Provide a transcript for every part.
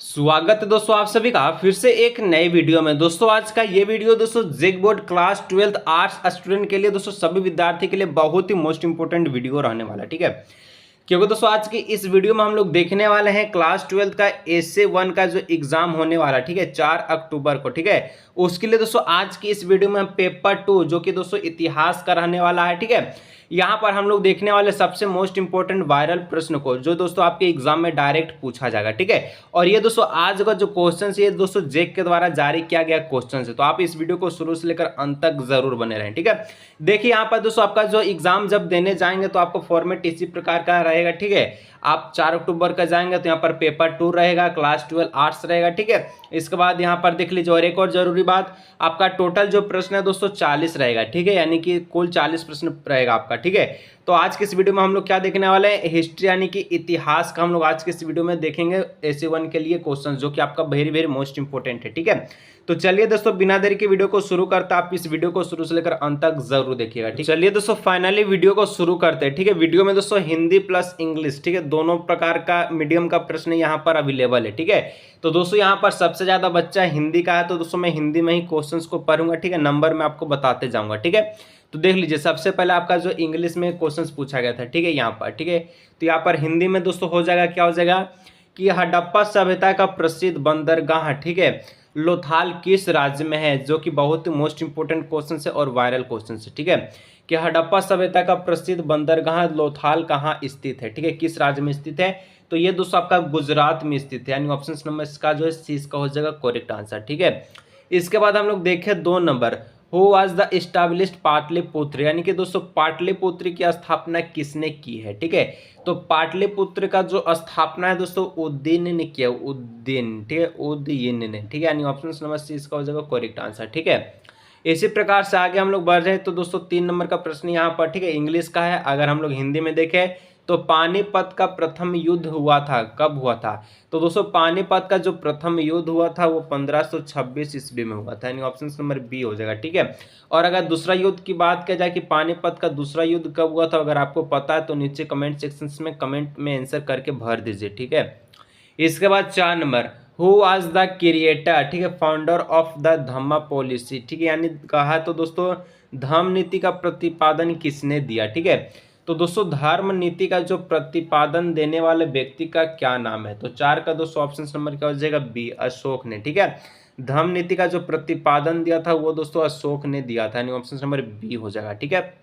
स्वागत है दोस्तों आप सभी का फिर से एक नए वीडियो में। दोस्तों आज का ये वीडियो दोस्तों जेक बोर्ड क्लास 12 आर्ट्स स्टूडेंट के लिए दोस्तों सभी विद्यार्थी के लिए बहुत ही मोस्ट इंपोर्टेंट वीडियो रहने वाला है, ठीक है। क्योंकि दोस्तों आज की इस वीडियो में हम लोग देखने वाले हैं क्लास 12 का एसे 1 का जो एग्जाम होने वाला है, ठीक है, 4 अक्टूबर को, ठीक है। उसके लिए दोस्तों आज की इस वीडियो में हम पेपर 2 जो कि दोस्तों इतिहास का रहने वाला है, ठीक है, यहाँ पर हम लोग देखने वाले सबसे मोस्ट इंपोर्टेंट वायरल प्रश्न को जो दोस्तों आपके एग्जाम में डायरेक्ट पूछा जाएगा, ठीक है। और ये दोस्तों आज का जो क्वेश्चन है ये दोस्तों जेक के द्वारा जारी किया गया क्वेश्चन है, तो आप इस वीडियो को शुरू से लेकर अंत तक जरूर बने रहें, ठीक है। देखिए यहाँ पर दोस्तों आपका जो एग्जाम जब देने जाएंगे तो आपको फॉर्मेट इसी प्रकार का रहेगा, ठीक है। आप 4 अक्टूबर का जाएंगे तो यहाँ पर पेपर 2 रहेगा, क्लास 12 आर्ट्स रहेगा, ठीक है। इसके बाद यहाँ पर देख लीजिए और एक और जरूरी बात, आपका टोटल जो प्रश्न है दोस्तों 40 रहेगा, ठीक है, यानी कि कुल 40 प्रश्न रहेगा आपका, ठीक है। तो आज के इस वीडियो में हम लोग क्या देखने वाले हैं, हिस्ट्री यानी कि इतिहास का हम लोग आज के इस वीडियो में देखेंगे एसे 1 के लिए क्वेश्चन जो कि आपका वेरी वेरी मोस्ट इंपोर्टेंट है, ठीक है। तो चलिए दोस्तों बिना देरी के वीडियो को शुरू करते हैं, आप इस वीडियो को शुरू से लेकर अंत तक जरूर देखिएगा, ठीक है। चलिए दोस्तों फाइनली वीडियो को शुरू करते हैं, ठीक है। वीडियो में दोस्तों हिंदी प्लस इंग्लिश, ठीक है, दोनों प्रकार का मीडियम का प्रश्न यहाँ पर अवेलेबल है, ठीक है। तो दोस्तों यहाँ पर सबसे ज्यादा बच्चा हिंदी का है, तो दोस्तों मैं हिंदी में ही क्वेश्चंस को पढ़ूंगा, ठीक है, नंबर में आपको बताते जाऊंगा, ठीक है। तो देख लीजिए सबसे पहले आपका जो इंग्लिश में क्वेश्चंस पूछा गया था, ठीक है, यहाँ पर, ठीक है। तो यहाँ पर हिंदी में दोस्तों हो जाएगा, क्या हो जाएगा कि हड़प्पा सभ्यता का प्रसिद्ध बंदरगाह, ठीक है, लोथाल किस राज्य में है, जो कि बहुत ही मोस्ट इंपोर्टेंट क्वेश्चन है और वायरल क्वेश्चन है, ठीक है, कि हड़प्पा सभ्यता का प्रसिद्ध बंदरगाह लोथाल कहाँ स्थित है, ठीक है, किस राज्य में स्थित है। तो ये दोस्तों आपका गुजरात में स्थित है, यानी ऑप्शन नंबर इसका जो है सी इसका हो जाएगा करेक्ट आंसर, ठीक है। इसके बाद हम लोग देखें 2 number, who was the established Pataliputra, यानी कि दोस्तों पाटलिपुत्र की स्थापना किसने की है, ठीक है। तो पाटलिपुत्र का जो स्थापना है दोस्तों उदयन ने किया, उदयन, ठीक है, उदयन ने, ठीक है, यानी ऑप्शन नंबर सी इसका हो जाएगा करेक्ट आंसर, ठीक है। इसी प्रकार से आगे हम लोग बढ़ रहे हैं तो दोस्तों 3 नंबर का प्रश्न यहाँ पर, ठीक है, इंग्लिश का है। अगर हम लोग हिंदी में देखें तो पानीपत का प्रथम युद्ध हुआ था, कब हुआ था। तो दोस्तों पानीपत का जो प्रथम युद्ध हुआ था वो 1526 ईस्वी में हुआ था, यानी ऑप्शन नंबर बी हो जाएगा, ठीक है। और अगर दूसरा युद्ध की बात किया जाए कि पानीपत का दूसरा युद्ध कब हुआ था, अगर आपको पता है तो नीचे कमेंट सेक्शन में कमेंट में आंसर करके भर दीजिए, ठीक है। इसके बाद 4 number, who was the creator, ठीक है, founder of the Dhamma policy, ठीक है, यानी कहा तो दोस्तों धम्म नीति का प्रतिपादन किसने दिया, ठीक है। तो दोस्तों धर्म नीति का जो प्रतिपादन देने वाले व्यक्ति का क्या नाम है। तो 4 का दोस्तों ऑप्शन नंबर क्या हो जाएगा बी, अशोक ने, ठीक है। धम्म नीति का जो प्रतिपादन दिया था वो दोस्तों अशोक ने दिया था, यानी ऑप्शन नंबर बी हो जाएगा, ठीक है।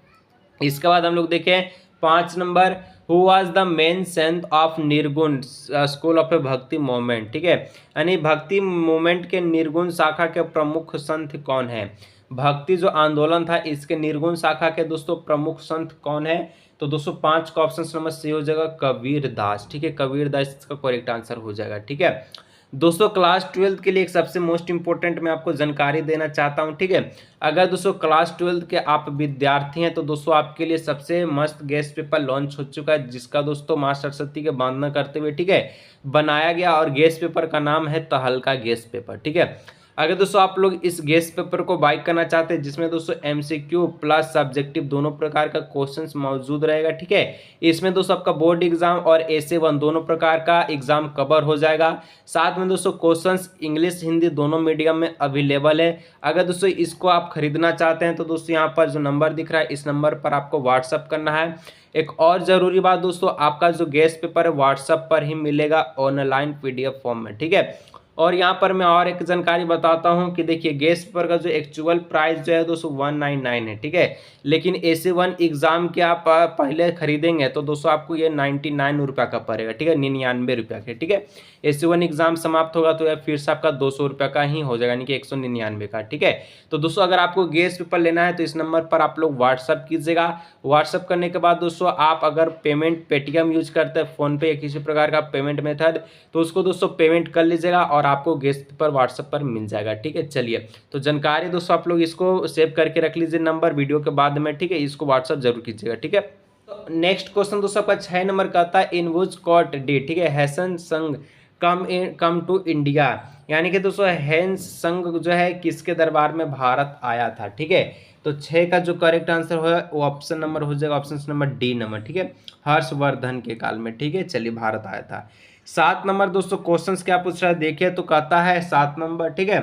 इसके बाद हम लोग देखें 5 number, who was the main saint of Nirgun school of a Bhakti movement, ठीक है, यानी भक्ति मूवमेंट के निर्गुण शाखा के प्रमुख संत कौन है। भक्ति जो आंदोलन था इसके निर्गुण शाखा के दोस्तों प्रमुख संत कौन है। तो दोस्तों 5 का ऑप्शन नंबर सी हो जाएगा कबीर दास, ठीक है, कबीर दास इसका करेक्ट आंसर हो जाएगा, ठीक है। दोस्तों क्लास 12 के लिए एक सबसे मोस्ट इंपोर्टेंट मैं आपको जानकारी देना चाहता हूं, ठीक है। अगर दोस्तों क्लास 12 के आप विद्यार्थी हैं तो दोस्तों आपके लिए सबसे मस्त गेस्ट पेपर लॉन्च हो चुका है, जिसका दोस्तों मां सरस्वती के वंदना करते हुए, ठीक है, बनाया गया, और गेस्ट पेपर का नाम है तहलका गेस्ट पेपर, ठीक है। अगर दोस्तों आप लोग इस गेस्ट पेपर को बाय करना चाहते हैं जिसमें दोस्तों एमसीक्यू प्लस सब्जेक्टिव दोनों प्रकार का क्वेश्चंस मौजूद रहेगा, ठीक है, इसमें दोस्तों आपका बोर्ड एग्जाम और एसे 1 दोनों प्रकार का एग्जाम कवर हो जाएगा। साथ में दोस्तों क्वेश्चंस इंग्लिश हिंदी दोनों मीडियम में अवेलेबल है। अगर दोस्तों इसको आप खरीदना चाहते हैं तो दोस्तों यहाँ पर जो नंबर दिख रहा है इस नंबर पर आपको व्हाट्सअप करना है। एक और जरूरी बात दोस्तों, आपका जो गेस्ट पेपर है व्हाट्सएप पर ही मिलेगा ऑनलाइन पीडीएफ फॉर्म में, ठीक है। और यहाँ पर मैं और एक जानकारी बताता हूँ कि देखिए गेस्ट पेपर का जो एक्चुअल प्राइस जो है दोस्तों 199 है, ठीक है, लेकिन एसे 1 एग्जाम के आप पहले खरीदेंगे तो दोस्तों आपको ये 99 रुपये का पड़ेगा, ठीक है, 99 रुपये का, ठीक है। एसे 1 एग्जाम समाप्त होगा तो फिर से आपका 200 रुपये का ही हो जाएगा, यानी कि 199 का, ठीक है। तो दोस्तों अगर आपको गेस्ट पेपर लेना है तो इस नंबर पर आप लोग व्हाट्सअप कीजिएगा। व्हाट्सअप करने के बाद दोस्तों आप अगर पेमेंट पेटीएम यूज करते हैं, फोनपे या किसी प्रकार का पेमेंट मेथड, तो उसको दोस्तों पेमेंट कर लीजिएगा और आपको गेस्ट पेपर व्हाट्सएप पर मिल जाएगा, ठीक है। चलिए तो जानकारी दोस्तों आप लोग इसको सेव करके रख लीजिए नंबर वीडियो के बाद में, ठीक है, इसको व्हाट्सएप जरूर कीजिएगा, ठीक है। तो नेक्स्ट क्वेश्चन दोस्तों आपका 6 नंबर का आता है इन व्हिच कोर्ट डिड, ठीक है, हैसन संघ कम टू इंडिया, यानी कि दोस्तों हैंस संघ जो है किसके दरबार में भारत आया था, ठीक है। तो 6 का जो करेक्ट आंसर हो वो ऑप्शन नंबर हो जाएगा ऑप्शन नंबर डी नंबर, ठीक है, हर्षवर्धन के काल में, ठीक है। चलिए भारत आया था। 7 नंबर दोस्तों क्वेश्चंस क्या पूछ रहा है देखिए, तो कहता है 7 नंबर, ठीक है,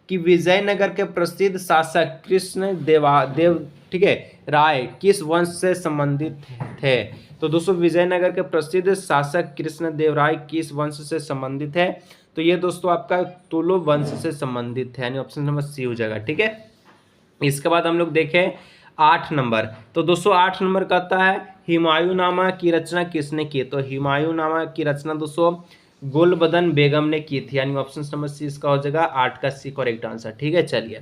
कि विजयनगर के प्रसिद्ध शासक कृष्ण देव, ठीक है, राय किस वंश से संबंधित थे। तो दोस्तों विजयनगर के प्रसिद्ध शासक कृष्ण देव राय किस वंश से संबंधित है, तो ये दोस्तों आपका तुलु वंश से संबंधित है, यानी ऑप्शन नंबर सी हो जाएगा, ठीक है। इसके बाद हम लोग देखें 8 नंबर, तो दोस्तों 8 नंबर कहता है हुमायूंनामा की रचना किसने की, तो हुमायूंनामा की रचना दोस्तों गुलबदन बेगम ने की थी, यानी ऑप्शन नंबर सी इसका हो जाएगा 8 का सी करेक्ट आंसर, ठीक है। चलिए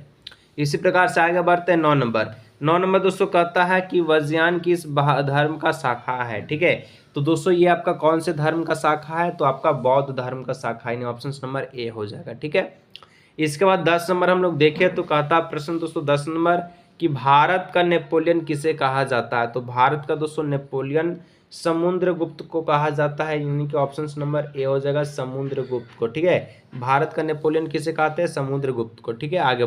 इसी प्रकार से आगे बढ़ते हैं 9 नंबर। 9 नंबर दोस्तों कहता है कि वज्रयान किस धर्म का शाखा है, ठीक है। तो दोस्तों ये आपका कौन से धर्म का शाखा है, तो आपका बौद्ध धर्म का शाखा है, ऑप्शन नंबर ए हो जाएगा, ठीक है। इसके बाद 10 नंबर हम लोग देखें तो कहता प्रश्न दोस्तों 10 नंबर कि भारत का नेपोलियन किसे कहा जाता है, तो भारत का दोस्तों नेपोलियन समुद्रगुप्त को कहा जाता है, यानी कि ऑप्शन नंबर ए हो जाएगा समुद्रगुप्त को, ठीक है। भारत का नेपोलियन किसे कहते हैं, समुद्रगुप्त को, ठीक है। आगे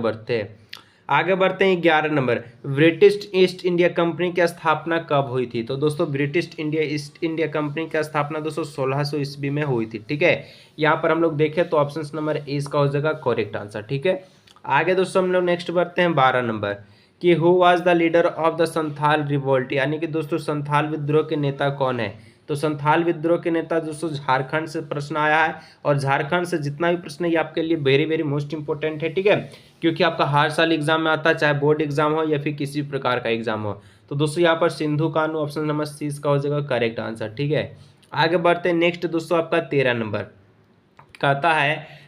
बढ़ते हैं 11 number, British east India company की स्थापना कब हुई थी, तो दोस्तों ब्रिटिश ईस्ट इंडिया कंपनी की स्थापना दोस्तों 1600 ईस्वी में हुई थी, ठीक है। यहाँ पर हम लोग देखें तो ऑप्शन नंबर ए इसका हो जाएगा करेक्ट आंसर, ठीक है। आगे दोस्तों हम लोग नेक्स्ट बढ़ते हैं 12 नंबर कि who was the leader of the Santhal revolt, यानी कि दोस्तों संथाल विद्रोह के नेता कौन है, तो संथाल विद्रोह के नेता दोस्तों झारखंड से प्रश्न आया है, और झारखंड से जितना भी प्रश्न है ये आपके लिए वेरी वेरी मोस्ट इंपॉर्टेंट है, ठीक है, क्योंकि आपका हर साल एग्जाम में आता है, चाहे बोर्ड एग्जाम हो या फिर किसी प्रकार का एग्जाम हो। तो दोस्तों यहाँ पर सिंधु कानू ऑप्शन नंबर सी इसका हो जाएगा करेक्ट आंसर, ठीक है। आगे बढ़ते हैं नेक्स्ट दोस्तों आपका 13 नंबर कहता है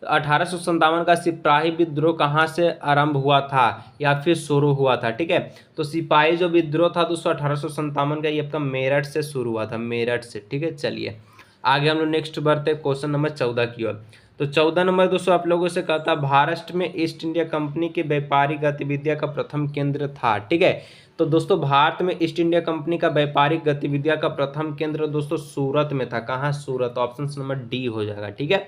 1857 का सिपाही विद्रोह कहाँ से आरंभ हुआ था या फिर शुरू हुआ था, ठीक है। तो सिपाही जो विद्रोह था दोस्तों 1857 का, ये आपका मेरठ से शुरू हुआ था, मेरठ से, ठीक है। चलिए आगे हम लोग नेक्स्ट बढ़ते हैं क्वेश्चन नंबर 14 की ओर। तो 14 नंबर दोस्तों आप लोगों से कहता है भारत में ईस्ट इंडिया कंपनी की व्यापारिक गतिविधियां का प्रथम केंद्र था, ठीक है। तो दोस्तों भारत में ईस्ट इंडिया कंपनी का व्यापारिक गतिविधियां का प्रथम केंद्र दोस्तों सूरत में था, कहाँ, सूरत, ऑप्शन नंबर डी हो जाएगा, ठीक है।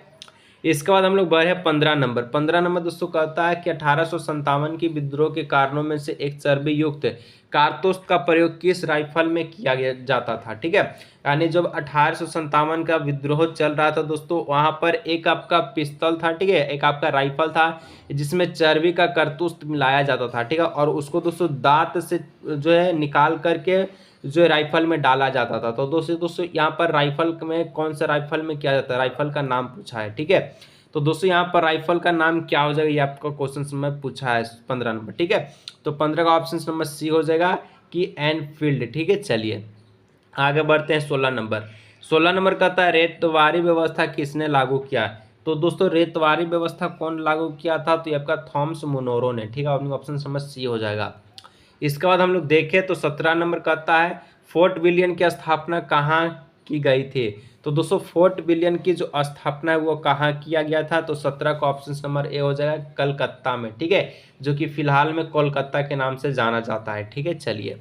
इसके बाद हम लोग बढ़े 15 नंबर। 15 नंबर दोस्तों कहता है कि 1857 की विद्रोह के कारणों में से एक चर्बी युक्त कारतूस का प्रयोग किस राइफल में किया जाता था, ठीक है। यानी जब 1857 का विद्रोह चल रहा था दोस्तों, वहां पर एक आपका पिस्तौल था, ठीक है, एक आपका राइफल था जिसमें चर्बी का कारतूस मिलाया जाता था, ठीक है, और उसको दोस्तों दांत से जो है निकाल करके जो राइफल में डाला जाता था। तो दोस्तों यहाँ पर राइफल में कौन सा राइफल में किया जाता है, राइफल का नाम पूछा है, ठीक है। तो दोस्तों यहाँ पर राइफल का नाम क्या हो जाएगा, ये आपका क्वेश्चन में पूछा है 15 नंबर, ठीक है। तो 15 का ऑप्शन नंबर सी हो जाएगा कि एनफील्ड, ठीक है। चलिए आगे बढ़ते हैं 16 नंबर। 16 नंबर कहता है रेतवारी व्यवस्था किसने लागू किया, तो दोस्तों रेतवारी व्यवस्था कौन लागू किया था, तो ये आपका थॉमस मुनोरो ने, ठीक है, ऑप्शन नंबर सी हो जाएगा। इसके बाद हम लोग देखें तो 17 नंबर कहता है फोर्ट विलियम की स्थापना कहाँ की गई थी, तो दोस्तों फोर्ट विलियम की जो स्थापना है वो कहाँ किया गया था, तो 17 का ऑप्शन नंबर ए हो जाएगा कलकत्ता में, ठीक है, जो कि फिलहाल में कोलकाता के नाम से जाना जाता है, ठीक है। चलिए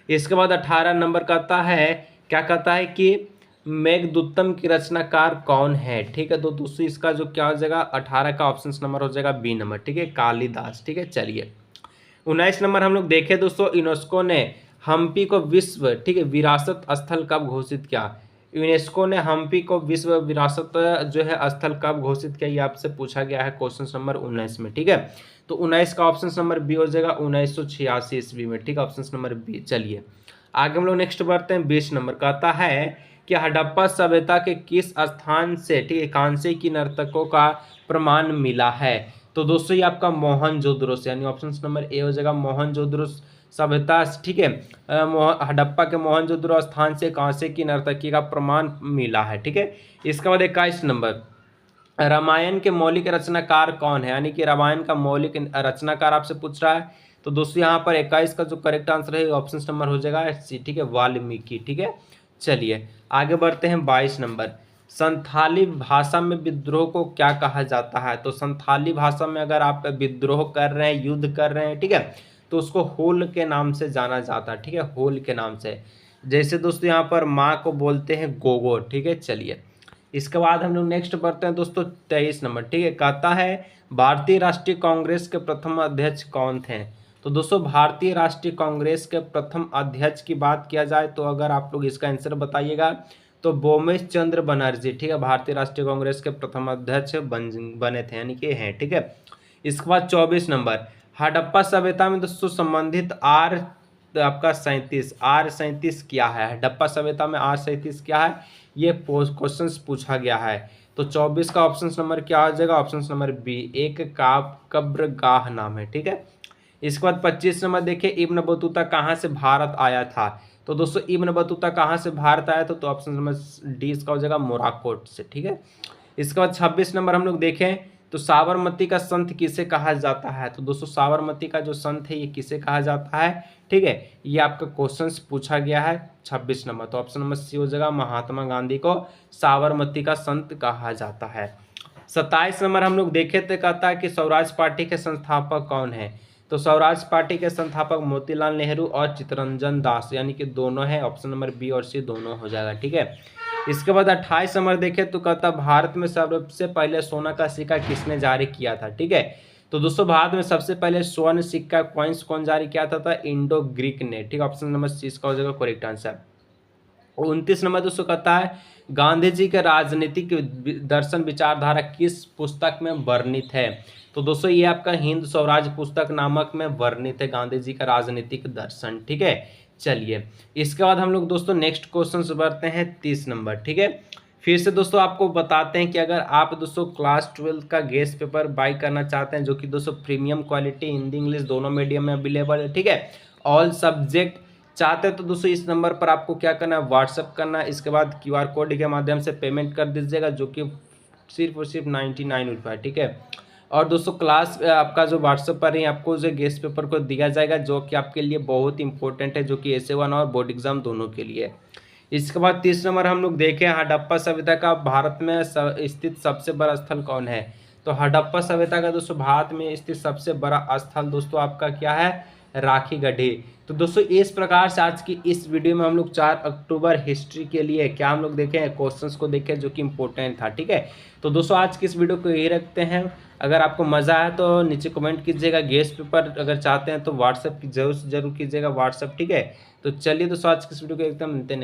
इसके बाद 18 नंबर कहता है, क्या कहता है कि मेघदूतम की रचनाकार कौन है, ठीक है। तो दोस्तों इसका जो क्या हो जाएगा 18 का ऑप्शन नंबर हो जाएगा बी नंबर, ठीक है, कालिदास, ठीक है। चलिए 19 नंबर हम लोग देखें दोस्तों, यूनेस्को ने हम्पी को विश्व, ठीक है, विरासत स्थल कब घोषित किया, यूनेस्को ने हम्पी को विश्व विरासत जो है स्थल कब घोषित किया, ये आपसे पूछा गया है क्वेश्चन नंबर 19 में, ठीक है। तो 19 का ऑप्शन नंबर बी हो जाएगा 1986 ईस्वी में, ठीक है, ऑप्शन नंबर बी। चलिए आगे हम लोग नेक्स्ट बढ़ते हैं 20 नंबर कहता है कि हड़प्पा सभ्यता के किस स्थान से, ठीक है, कांसे की नर्तकों का प्रमाण मिला है, तो दोस्तों ये आपका मोहनजोदड़ो से, यानी ऑप्शन नंबर ए हो जाएगा मोहनजोदड़ो सभ्यता, ठीक है। हड़प्पा के मोहनजोदड़ो स्थान से कांसे की नर्तकी का प्रमाण मिला है, ठीक है। इसके बाद 21 नंबर रामायण के मौलिक रचनाकार कौन है, यानी कि रामायण का मौलिक रचनाकार आपसे पूछ रहा है। तो दोस्तों यहाँ पर 21 का जो करेक्ट आंसर है ऑप्शन नंबर हो जाएगा सी, ठीक है, वाल्मीकि, ठीक है। चलिए आगे बढ़ते हैं 22 नंबर। संथाली भाषा में विद्रोह को क्या कहा जाता है, तो संथाली भाषा में अगर आप विद्रोह कर रहे हैं, युद्ध कर रहे हैं, ठीक है, तो उसको होल के नाम से जाना जाता है, ठीक है, होल के नाम से। जैसे दोस्तों यहाँ पर माँ को बोलते हैं गोगो, ठीक है। चलिए इसके बाद हम लोग नेक्स्ट बढ़ते हैं दोस्तों 23 नंबर, ठीक है, कहता है भारतीय राष्ट्रीय कांग्रेस के प्रथम अध्यक्ष कौन थे, तो दोस्तों भारतीय राष्ट्रीय कांग्रेस के प्रथम अध्यक्ष की बात किया जाए तो अगर आप लोग इसका आंसर बताइएगा तो बोमेश चंद्र बनर्जी, ठीक है, भारतीय राष्ट्रीय कांग्रेस के प्रथम अध्यक्ष बने थे, यानी कि हैं, ठीक है। इसके बाद 24 नंबर, हड़प्पा सभ्यता में दोस्तों संबंधित आपका 37 क्या है? हड़प्पा सभ्यता में R37 क्या है, ये क्वेश्चन पूछा गया है। तो 24 का ऑप्शन नंबर क्या आ जाएगा? ऑप्शन नंबर बी, एक कब्रगाह नाम है, ठीक है। इसके बाद 25 नंबर देखिए, इब्न बतूता कहाँ से भारत आया था? तो दोस्तों इब्न बतूता कहाँ से भारत आया था? तो ऑप्शन नंबर डी इसका हो जाएगा मोरक्को से, ठीक है। इसके बाद 26 नंबर हम लोग देखें तो साबरमती का संत किसे कहा जाता है? तो दोस्तों साबरमती का जो संत है ये किसे कहा जाता है, ठीक है, ये आपका क्वेश्चन पूछा गया है 26 नंबर। तो ऑप्शन नंबर सी हो जाएगा, महात्मा गांधी को साबरमती का संत कहा जाता है। 27 नंबर हम लोग देखे तो कहता है कि स्वराज पार्टी के संस्थापक कौन है? तो स्वराज पार्टी के संस्थापक मोतीलाल नेहरू और चित्तरंजन दास, यानी कि दोनों है, ऑप्शन नंबर बी और सी दोनों हो जाएगा, ठीक है। इसके बाद 28 नंबर देखें तो कहता भारत में सबसे पहले सोना का सिक्का किसने जारी किया था, ठीक है। तो दोस्तों भारत में सबसे पहले स्वर्ण सिक्का कॉइन्स कौन जारी किया था इंडो ग्रीक ने, ठीक है, ऑप्शन नंबर सी इसका हो जाएगा करेक्ट आंसर। 29 नंबर दोस्तों कहता है गांधी जी के राजनीतिक दर्शन विचारधारा किस पुस्तक में वर्णित है? तो दोस्तों ये आपका हिंद स्वराज पुस्तक नामक में वर्णित है गांधी जी का राजनीतिक दर्शन, ठीक है। चलिए इसके बाद हम लोग दोस्तों नेक्स्ट क्वेश्चन बढ़ते हैं 30 नंबर, ठीक है। फिर से दोस्तों आपको बताते हैं कि अगर आप दोस्तों क्लास 12 का गेस्ट पेपर बाई करना चाहते हैं, जो कि दोस्तों प्रीमियम क्वालिटी हिंदी इंग्लिश दोनों मीडियम में अवेलेबल है, ठीक है, ऑल सब्जेक्ट चाहते हैं, तो दोस्तों इस नंबर पर आपको क्या करना है, व्हाट्सअप करना है। इसके बाद QR कोड के माध्यम से पेमेंट कर दीजिएगा, जो कि सिर्फ और सिर्फ 99 रुपये, ठीक है। और दोस्तों क्लास आपका जो व्हाट्सएप पर ही आपको जो गेस्ट पेपर को दिया जाएगा, जो कि आपके लिए बहुत इंपॉर्टेंट है, जो कि SA1 और बोर्ड एग्जाम दोनों के लिए। इसके बाद 30 नंबर हम लोग देखें हड़प्पा सभ्यता का भारत में स्थित सबसे बड़ा स्थल कौन है? तो हड़प्पा सभ्यता का दोस्तों भारत में स्थित सबसे बड़ा स्थल दोस्तों आपका क्या है? राखी गढ़ी। तो दोस्तों इस प्रकार से आज की इस वीडियो में हम लोग 4 अक्टूबर हिस्ट्री के लिए क्या हम लोग देखें, क्वेश्चंस को देखें जो कि इंपॉर्टेंट था, ठीक है। तो दोस्तों आज की इस वीडियो को यही रखते हैं। अगर आपको मज़ा आया तो नीचे कमेंट कीजिएगा, गेस्ट पेपर अगर चाहते हैं तो व्हाट्सएप की जरूर कीजिएगा व्हाट्सएप, ठीक है। तो चलिए दोस्तों आज की इस वीडियो को एकदम मिलते हैं।